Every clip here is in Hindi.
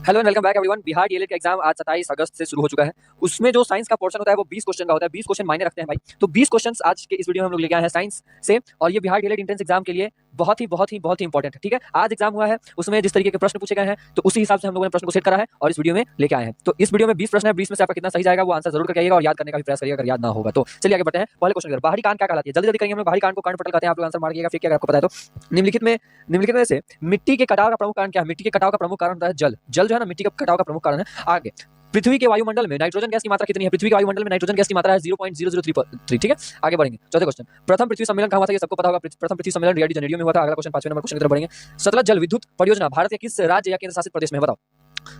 Hello and welcome back everyone. Bihar DElEd का एग्जाम आज 27 अगस्त से शुरू हो चुका है। उसमें जो साइंस का पोर्शन होता है वो 20 क्वेश्चन का होता है। 20 क्वेश्चन मायने रखते हैं भाई। तो 20 क्वेश्चंस आज के इस वीडियो में हम लोग लेके आए हैं साइंस से, और ये बिहार डीएलएड एंट्रेंस एग्जाम के लिए बहुत ही इंपॉर्टेंट है। ठीक है, आज एग्जाम हुआ है, उसमें जिस तरीके के प्रश्न पूछे गए हैं तो उसी हिसाब से हम लोगों ने प्रश्न को सेट करा है और इस वीडियो में लेके आए हैं। तो इस वीडियो में 20 प्रश्न है, 20 में से आपका कितना सही जाएगा वो आंसर जरूर करके आइएगा और याद करने का भी प्रयास करिएगा अगर याद ना होगा तो। चलिए आगे बढ़ते हैं। पहले क्वेश्चन की तरफ। बाहरी कान क्या कहलाती है? जल्दी जल्दी करेंगे हम लोग। बाहरी कान को कर्णपटल कहते हैं। आप लोग आंसर मारिएगा फिर क्या आपको पता है तो। निम्नलिखित में से मिट्टी के कटाव का प्रमुख कारण क्या है? मिट्टी के कटाव का प्रमुख कारण होता है जल। जल जो है ना मिट्टी के कटाव का प्रमुख कारण है। आगे, पृथ्वी के वायुमंडल में नाइट्रोजन गैस की मात्रा कितनी है? पृथ्वी के वायुमंडल में नाइट्रोजन गैस की मात्रा है 0.0033। ठीक है, आगे बढ़ेंगे। चौथे क्वेश्चन। प्रथम पृथ्वी सम्मेलन कहाँ हुआ था? ये सबको पता होगा। प्रथम पृथ्वी सम्मेलन रियो डी जेनेरियो में हुआ था। अगला क्वेश्चन 5वें नंबर क्वेश्चन की तरफ बढ़ेंगे। सतलज जल विद्युत परियोजना भारत के किस राज्य या केंद्र शासित प्रदेश में है? बताओ।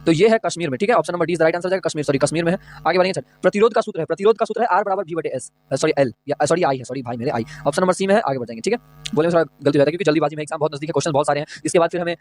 तो ये है कश्मीर में। ठीक है, option number D is the right answer जाएगा। कश्मीर में है। आगे बढ़ेंगे। प्रतिरोध का सूत्र है। प्रतिरोध का सूत्र है R बराबर V बटे S, सॉरी L या सॉरी I है, सॉरी भाई मेरे I। ऑप्शन नंबर सी में है। आगे बढ़ जाएंगे। ठीक है, बोले में थोड़ा गलती हो जाता है क्योंकि जल्दीबाजी में एग्जाम बहुत नजदीक है, क्वेश्चन बहुत सारे हैं। इसके बाद फिर हमें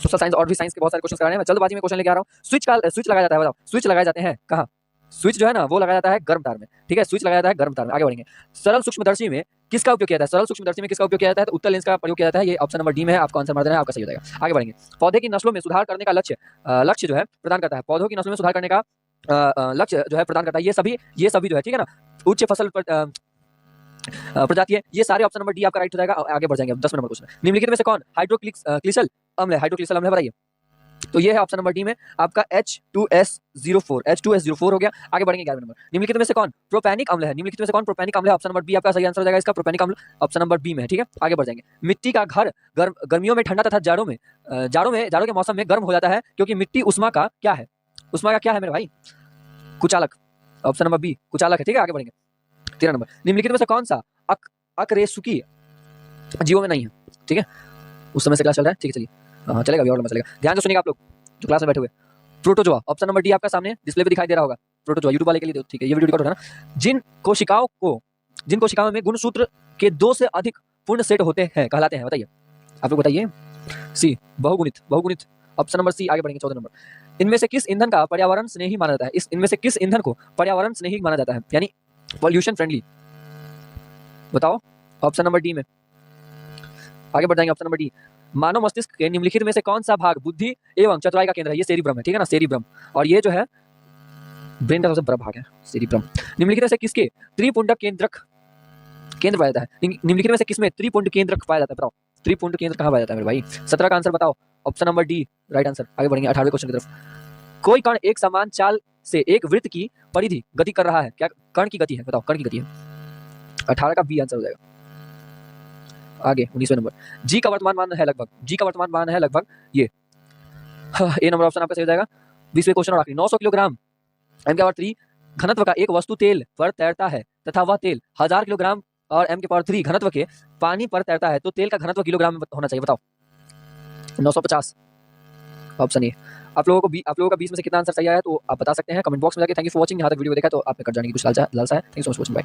सोशल साइंस और भी साइंस के बहुत सारे क्वेश्चन कराने हैं। मैं जल्दबाजी में क्वेश्चन लेके आ रहा हूं। स्विच लगाया जाता है, बताओ। स्विच लगाए जाते हैं कहां? स्विच जो है ना वो लगाया जाता है गर्म तार में। ठीक है, स्विच लगाया जाता है गर्म तार में। आगे बढ़ेंगे। सरल सूक्ष्मदर्शी में किसका उपयोग किया जाता है? सरल सूक्ष्मदर्शी में किसका उपयोग किया जाता है? तो उत्तल लेंस का प्रयोग किया जाता है। ये ऑप्शन नंबर डी में है। आपको आंसर मार देना है, आपका सही हो जाएगा। आगे बढ़ेंगे। पौधे की नस्लों में सुधार करने का लक्ष्य जो है प्रदान करता है। पौधों की नस्लों में सुधार करने का लक्ष्य जो है प्रदान करता है। ये सभी जो है, ठीक है ना, उच्च फसल प्रजाति है। ये सारे ऑप्शन नंबर डी आपका राइट हो जाएगा। आगे बढ़ जाएंगे। 10 नंबर क्वेश्चन। निम्नलिखित में से कौन हाइड्रोक्सिल अम्ल है? हाइड्रोक्सिल अम्ल है, बताइए। तो ये है ऑप्शन नंबर डी में आपका H2S04 हो गया। आगे बढ़ेंगे 11वें नंबर। निम्नलिखित में से कौन प्रोपैनिक अम्ल है? निम्नलिखित में से कौन प्रोपैनिक अम्ल है? ऑप्शन नंबर बी आपका सही आंसर हो जाएगा। इसका प्रोपैनिक अम्ल ऑप्शन नंबर बी में है। ठीक है, आगे बढ़ जाएंगे। मिट्टी का घर गर्मियों में ठंडा तथा जाड़ों के मौसम में गर्म हो जाता है क्योंकि मिट्टी उष्मा का क्या है? उष्मा का क्या है मेरे भाई? कुचालक। ऑप्शन नंबर बी कुचालक है। ठीक है, आगे बढ़ेंगे। 13 नंबर। निम्नलिखित में से कौन सा अकरेसुकी जीवों में नहीं है? ठीक है, उस समय से क्लास चल रहा है। ठीक है, चलिए हाँ चलेगा, अभी और लंबा चलेगा। ध्यान से सुनिएगा आप लोग जो क्लास में बैठे हुए। प्रोटोजोआ, ऑप्शन नंबर डी आपका सामने डिस्प्ले पे दिखाई दे रहा होगा। प्रोटोजोआ यूट्यूब वाले के लिए तो ठीक है, ये वीडियो रिकॉर्ड हो रहा है ना। जिन कोशिकाओं में गुणसूत्र के 2 से अधिक पूर्ण सेट होते हैं कहलाते हैं? बताइए, आप लोग बताइए। सी बहुगुणित ऑप्शन नंबर सी। आगे बढ़ेंगे। 14 नंबर। इनमें से किस ईंधन का पर्यावरण स्नेही माना जाता है? इनमें से किस ईंधन को पर्यावरण स्नेही माना जाता है, यानी पॉल्यूशन फ्रेंडली? बताओ, ऑप्शन नंबर डी में। आगे बढ़ जाएंगे। Option number D. मानव मस्तिष्क के निम्नलिखित में से कौन सा भाग बुद्धि एवं चतुराई का केंद्र है? ये सेरिब्रम है। ठीक है ना, सेरिब्रम। और ये जो है ब्रेन का सबसे बड़ा भाग है, सेरिब्रम। निम्नलिखित में से किसके त्रिपुंड केंद्र पाया जाता है? निम्नलिखित में से किसमें त्रिपुंड केंद्रक पाया जाता है? बताओ, त्रिपुंड केंद्र कहाँ पाया जाता है मेरे भाई? 17 का आंसर बताओ। Option number D right answer. आगे बढ़ेंगे 18वें क्वेश्चन की तरफ। कोई कण एक समान चाल से एक वृत्त की परिधि गति कर रहा है, क्या कण की गति है? बताओ, कण की गति है। 18 का बी आंसर हो जाएगा। आगे 19वें नंबर। जी का वर्तमान मान है लगभग ये ए नंबर ऑप्शन आपका सही हो जाएगा। 20वें क्वेश्चन और आखिरी। 900 किलोग्राम m³ घनत्व का एक वस्तु तेल पर तैरता है तथा वह तेल 1000 किलोग्राम और m³ घनत्व के पानी पर तैरता है तो तेल का घनत्व किलोग्राम में होना चाहिए। बताओ। 950 ऑप्शन ए। आप लोगों का 20 में से कितना आंसर सही आया तो आप बता सकते हैं कमेंट बॉक्स में जाके। Thank you for watching. यहाँ तक वीडियो देखा तो आपने कर जाने की कुछ लालसा है। Thank you so much for watching. Bye.